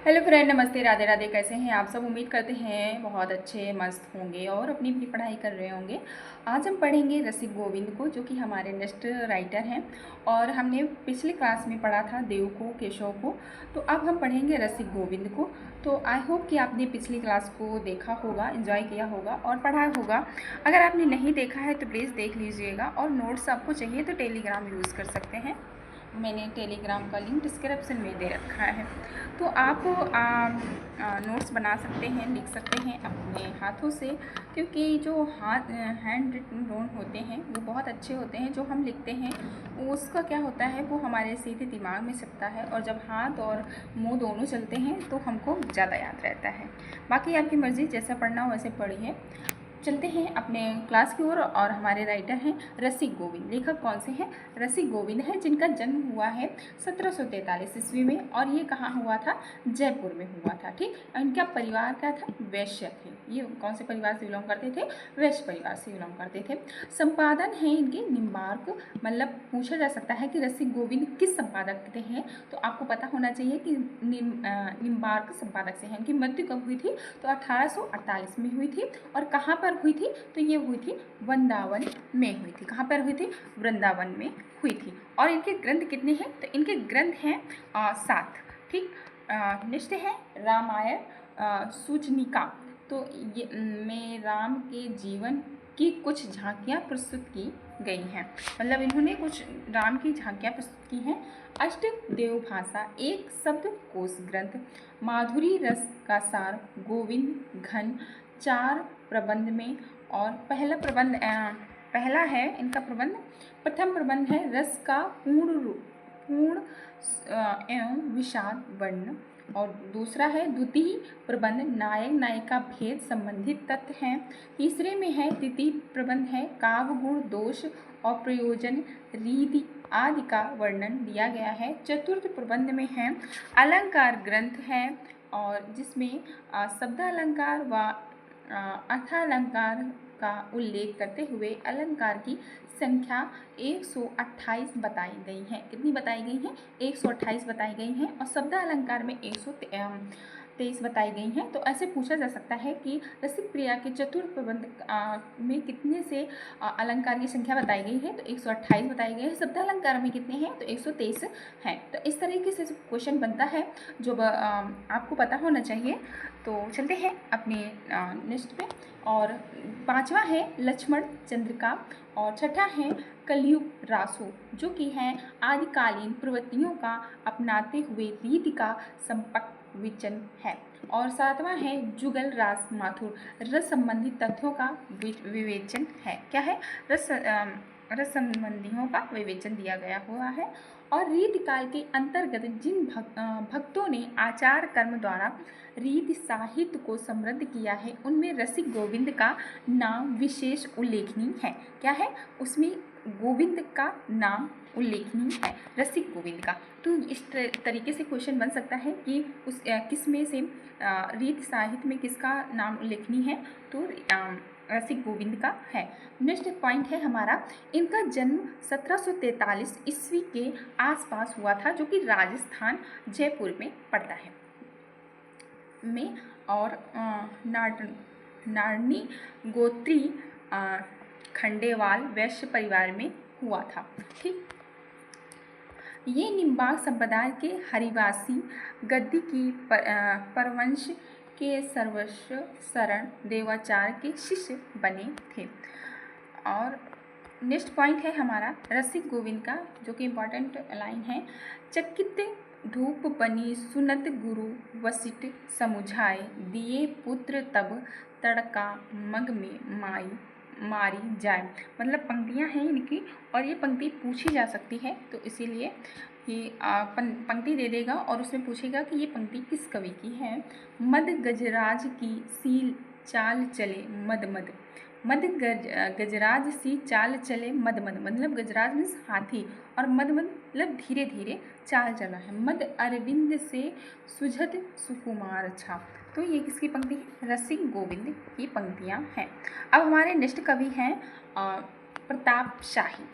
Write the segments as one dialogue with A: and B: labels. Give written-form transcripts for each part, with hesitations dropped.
A: Hello friend, नमस्ते, राधे राधे। कैसे हैं आप सब? उम्मीद करते हैं बहुत अच्छे मस्त होंगे और अपनी अपनी पढ़ाई कर रहे होंगे। आज हम पढ़ेंगे रसिक गोविंद को, जो कि हमारे नेक्स्ट राइटर हैं। और हमने पिछले क्लास में पढ़ा था देव को, केशव को। तो अब हम पढ़ेंगे रसिक गोविंद को। तो आई होप कि आपने पिछली क्लास को देखा होगा, एंजॉय किया होगा और पढ़ा होगा। अगर आपने नहीं देखा है तो प्लीज़ देख लीजिएगा। और नोट्स आपको चाहिए तो टेलीग्राम यूज़ कर सकते हैं। मैंने टेलीग्राम का लिंक डिस्क्रिप्शन में दे रखा है। तो आप नोट्स बना सकते हैं, लिख सकते हैं अपने हाथों से, क्योंकि जो हैंड रिटन नोट होते हैं वो बहुत अच्छे होते हैं। जो हम लिखते हैं उसका क्या होता है, वो हमारे सीधे दिमाग में सकता है, और जब हाथ और मुंह दोनों चलते हैं तो हमको ज़्यादा याद रहता है। बाकी आपकी मर्ज़ी, जैसा पढ़ना हो वैसे पढ़िए। चलते हैं अपने क्लास की ओर। और हमारे राइटर हैं रसिक गोविंद। लेखक कौन से हैं? रसिक गोविंद है, जिनका जन्म हुआ है 1743 ईस्वी में। और ये कहाँ हुआ था? जयपुर में हुआ था। ठीक। इनका परिवार क्या था? वैश्य थे। ये कौन से परिवार से बिलोंग करते थे? वैश्य परिवार से बिलोंग करते थे। संपादन है इनके निम्बार्क। मतलब पूछा जा सकता है कि रसिक गोविंद किस संपादक के हैं, तो आपको पता होना चाहिए कि निम्बार्क संपादक से है। इनकी मृत्यु कब हुई थी? तो 1848 में हुई थी। और कहाँ पर हुई थी? तो ये हुई थी वृंदावन में हुई थी। कहाँ पर हुई थी? वृंदावन में हुई थी। और इनके ग्रंथ कितने हैं? तो इनके ग्रंथ हैं 7। ठीक। नेक्स्ट है रामायण सूचनिका। तो ये में राम के जीवन की कुछ झांकियाँ प्रस्तुत की गई हैं। मतलब इन्होंने कुछ राम की झांकियाँ प्रस्तुत की हैं। अष्ट देवभाषा एक शब्द कोश ग्रंथ, माधुरी रस का सार, गोविंद घन 4 प्रबंध में। और पहला है इनका प्रबंध। प्रथम प्रबंध है रस का पूर्ण एवं विषाद वर्ण। और दूसरा है द्वितीय प्रबंध नायक नायिका भेद संबंधित तथ्य हैं। तीसरे में है तृतीय प्रबंध है काव्य गुण दोष और प्रयोजन रीति आदि का वर्णन दिया गया है। चतुर्थ प्रबंध में है अलंकार ग्रंथ है, और जिसमें शब्द अलंकार व अर्थालंकार का उल्लेख करते हुए अलंकार की संख्या 128 बताई गई है। कितनी बताई गई हैं? 128 बताई गई हैं। और शब्द अलंकार में 123 बताई गई हैं। तो ऐसे पूछा जा सकता है कि रसिक प्रिया के चतुर्थ प्रबंध में कितने से अलंकार की संख्या बताई गई है? तो 128 बताई गई है। शब्द अलंकार में कितने हैं? तो 123 हैं। तो इस तरीके से क्वेश्चन बनता है, जो आपको पता होना चाहिए। तो चलते हैं अपने नेक्स्ट पे। और 5वां है लक्ष्मण चंद्रिका। और छठा है कलयुग रासो, जो कि है आदिकालीन प्रवृत्तियों का अपनाते हुए रीति का संपर्क विचन है। और 7वां है जुगल रास माथुर, रस संबंधी तथ्यों का विवेचन है। क्या है? रस संबंधियों का विवेचन दिया गया हुआ है। और रीति काल के अंतर्गत जिन भक्तों ने आचार कर्म द्वारा रीति साहित्य को समृद्ध किया है, उनमें रसिक गोविंद का नाम विशेष उल्लेखनीय है। क्या है? उसमें गोविंद का नाम उल्लेखनीय है, रसिक गोविंद का। तो इस तरीके से क्वेश्चन बन सकता है कि उस किस में से रीति साहित्य में किसका नाम उल्लेखनीय है? तो रसिक गोविंद का है। नेक्स्ट पॉइंट है हमारा, इनका जन्म 1743 ईस्वी के आसपास हुआ था, जो कि राजस्थान जयपुर में पड़ता है में। और नारनी गोत्री खंडेवाल वैश्य परिवार में हुआ था। ठीक। ये निम्बार्क संप्रदाय के हरिवासी गद्दी की परवंश के सर्वस्व शरण देवाचार्य के शिष्य बने थे। और नेक्स्ट पॉइंट है हमारा रसिक गोविंद का, जो कि इम्पॉर्टेंट लाइन है। चकित धूप बनी सुनत गुरु वसिष्ठ समुझाए, दिए पुत्र तब तड़का मग में मारी जाए। मतलब पंक्तियां हैं इनकी, और ये पंक्ति पूछी जा सकती है, तो इसीलिए ये पंक्ति दे देगा और उसमें पूछेगा कि ये पंक्ति किस कवि की है। मद गजराज की सी चाल चले मद मद, मद गजराज सी चाल चले मद मद, मतलब गजराज मीन्स हाथी, और मद मद मतलब धीरे धीरे चाल चला है। मद अरविंद से सुझत सुकुमार छा। तो ये किसकी पंक्ति है? रसिक गोविंद की पंक्तियां हैं। अब हमारे नेक्स्ट कवि हैं प्रताप शाही।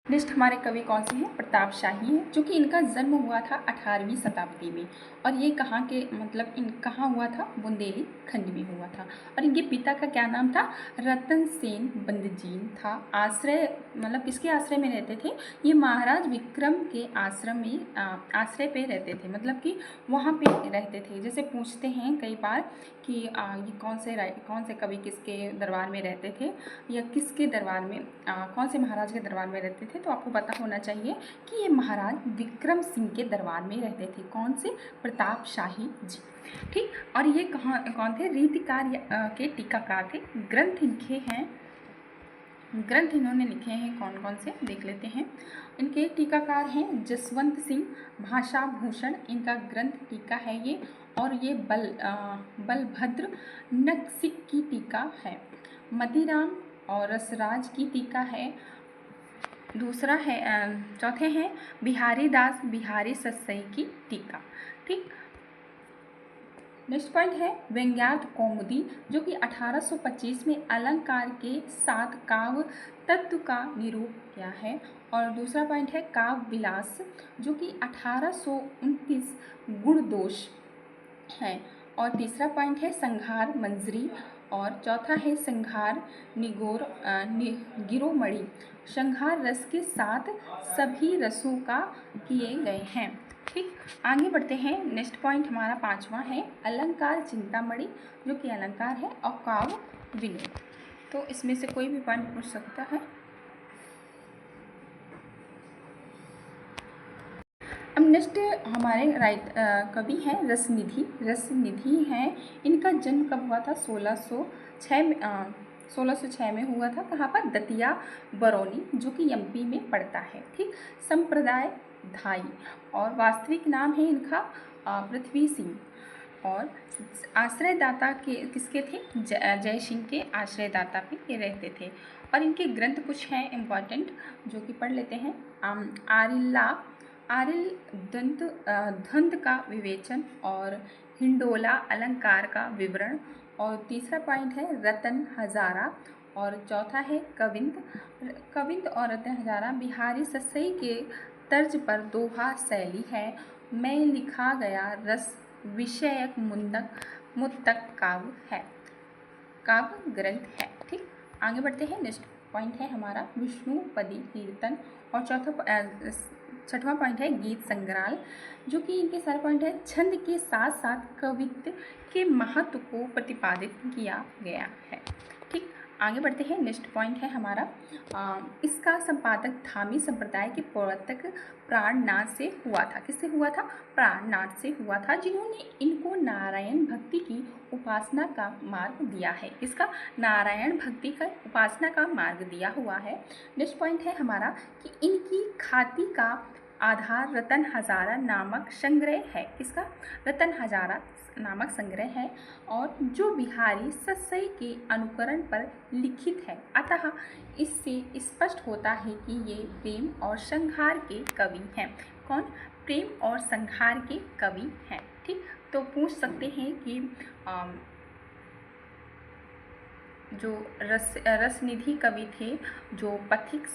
A: नेक्स्ट हमारे कवि कौन से हैं? प्रताप शाही हैं, जो कि इनका जन्म हुआ था 18वीं शताब्दी में। और ये कहाँ के मतलब इन कहाँ हुआ था? बुंदेली खंड में हुआ था। और इनके पिता का क्या नाम था? रतन सेन बंदजीन था। आश्रय मतलब किसके आश्रय में रहते थे? ये महाराज विक्रम के आश्रम में आश्रय पे रहते थे, मतलब कि वहाँ पे रहते थे। जैसे पूछते हैं कई बार कि ये कौन से कवि किसके दरबार में रहते थे, या किसके दरबार में कौन से महाराज के दरबार में रहते थे, तो आपको पता होना चाहिए कि ये महाराज विक्रम सिंह के दरबार में रहते थे। कौन से? प्रताप शाही जी। ठीक। और ये कौन थे? रीतिकार के टीकाकार थे। ग्रंथ लिखे हैं, ग्रंथ इन्होंने लिखे हैं कौन कौन से देख लेते हैं। इनके टीकाकार हैं जसवंत सिंह भाषा भूषण, इनका ग्रंथ टीका है ये। और ये बलभद्र नक्सिक की टीका है। मदीराम और रसराज की टीका है। दूसरा है चौथे हैं बिहारी दास बिहारी सस्सई की टीका। ठीक। नेक्स्ट पॉइंट है व्यंग्यार्थ कौमुदी, जो कि 1825 में अलंकार के साथ काव्य तत्व का निरूप किया है। और दूसरा पॉइंट है काव्य विलास, जो कि 1829 गुण दोष है। और तीसरा पॉइंट है संहार मंजरी। और चौथा है संहार गिरोमणि, संहार रस के साथ सभी रसों का किए गए हैं। ठीक। आगे बढ़ते हैं। नेक्स्ट पॉइंट हमारा पांचवा है अलंकार चिंतामणि, जो कि अलंकार है, और काव्य विनोद। तो इसमें से कोई भी पॉइंट पूछ सकता है। अब नेक्स्ट हमारे कवि हैं रसनिधि। रसनिधि हैं, इनका जन्म कब हुआ था? 1606 में हुआ था। कहाँ पर? दतिया बरौनी, जो कि एमपी में पड़ता है। ठीक। संप्रदाय धाई, और वास्तविक नाम है इनका पृथ्वी सिंह। और आश्रयदाता के किसके थे? जय सिंह के आश्रयदाता पे ये रहते थे। और इनके ग्रंथ कुछ हैं इम्पॉर्टेंट, जो कि पढ़ लेते हैं। आरिल धंत का विवेचन, और हिंडोला अलंकार का विवरण। और तीसरा पॉइंट है रतन हजारा। और चौथा है कविंद और रतन हजारा बिहारी सस्सई के तर्ज पर दोहा शैली है। मैं लिखा गया रस विषयक मुत्तक काव्य ग्रंथ है। ठीक। आगे बढ़ते हैं। नेक्स्ट पॉइंट है हमारा विष्णुपदी कीर्तन। और छठवां पॉइंट है गीत संग्रहाल, जो कि इनके सारे पॉइंट है छंद के साथ साथ कवित्व के महत्व को प्रतिपादित किया गया है। ठीक। आगे बढ़ते हैं। नेक्स्ट पॉइंट है हमारा इसका संपादक धामी संप्रदाय के प्रवर्तक प्राणनाथ से हुआ था। किससे हुआ था? प्राणनाथ से हुआ था, जिन्होंने इनको नारायण भक्ति की उपासना का मार्ग दिया है। किसका? नारायण भक्ति का उपासना का मार्ग दिया हुआ है। नेक्स्ट पॉइंट है हमारा कि इनकी ख्याति का आधार रतन हजारा नामक संग्रह है। किसका? रतन हजारा नामक संग्रह है, और जो बिहारी सस्सई के अनुकरण पर लिखित है। अतः इससे स्पष्ट होता है कि ये प्रेम और संहार के कवि हैं। कौन? प्रेम और संहार के कवि हैं। ठीक। तो पूछ सकते हैं कि जो रसनिधि कवि थे, जो पथिक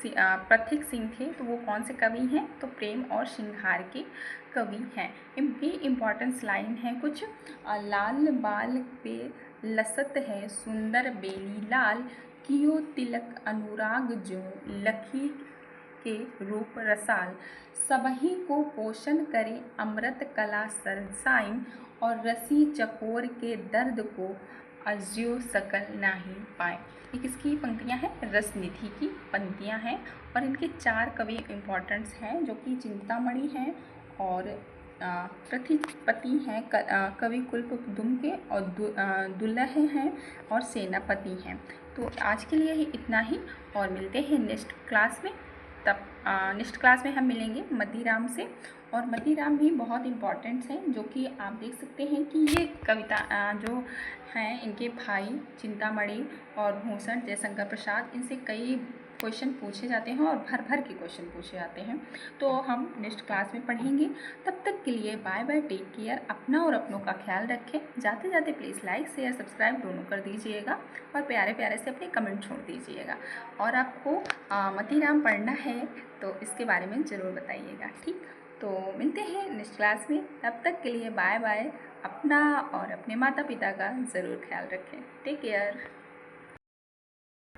A: सिंह थे, तो वो कौन से कवि हैं? तो प्रेम और श्रृंगार के कवि हैं। इनकी इम्पॉर्टेंस लाइन है कुछ। लाल बाल पे लसत है सुंदर बेली लाल, कियो तिलक अनुराग जो लखी के रूप रसाल, सबही को पोषण करे अमृत कला सरसाइन, और रसी चकोर के दर्द को अज्यो सकल नहीं पाए। ये किसकी पंक्तियाँ हैं? रसनिधि की पंक्तियाँ हैं। और इनके 4 कवि इम्पॉर्टेंट्स हैं, जो कि चिंतामणि हैं, और प्रतिपति हैं कवि कुलपुदुम के, और दुल्लह हैं, और सेनापति हैं। तो आज के लिए ही इतना ही, और मिलते हैं नेक्स्ट क्लास में। तब नेक्स्ट क्लास में हम मिलेंगे मदीराम से। और मदीराम भी बहुत इम्पॉर्टेंट्स हैं, जो कि आप देख सकते हैं कि ये कविता जो हैं इनके भाई चिंतामणि और भूषण जयशंकर प्रसाद, इनसे कई क्वेश्चन पूछे जाते हैं और भर भर के क्वेश्चन पूछे जाते हैं। तो हम नेक्स्ट क्लास में पढ़ेंगे। तब तक के लिए बाय बाय, टेक केयर। अपना और अपनों का ख्याल रखें। जाते जाते प्लीज़ लाइक शेयर सब्सक्राइब दोनों कर दीजिएगा और प्यारे प्यारे से अपने कमेंट छोड़ दीजिएगा। और आपको मतीराम पढ़ना है तो इसके बारे में ज़रूर बताइएगा, ठीक। तो मिलते हैं नेक्स्ट क्लास में। तब तक के लिए बाय बाय। अपना और अपने माता पिता का ज़रूर ख्याल रखें। Take care.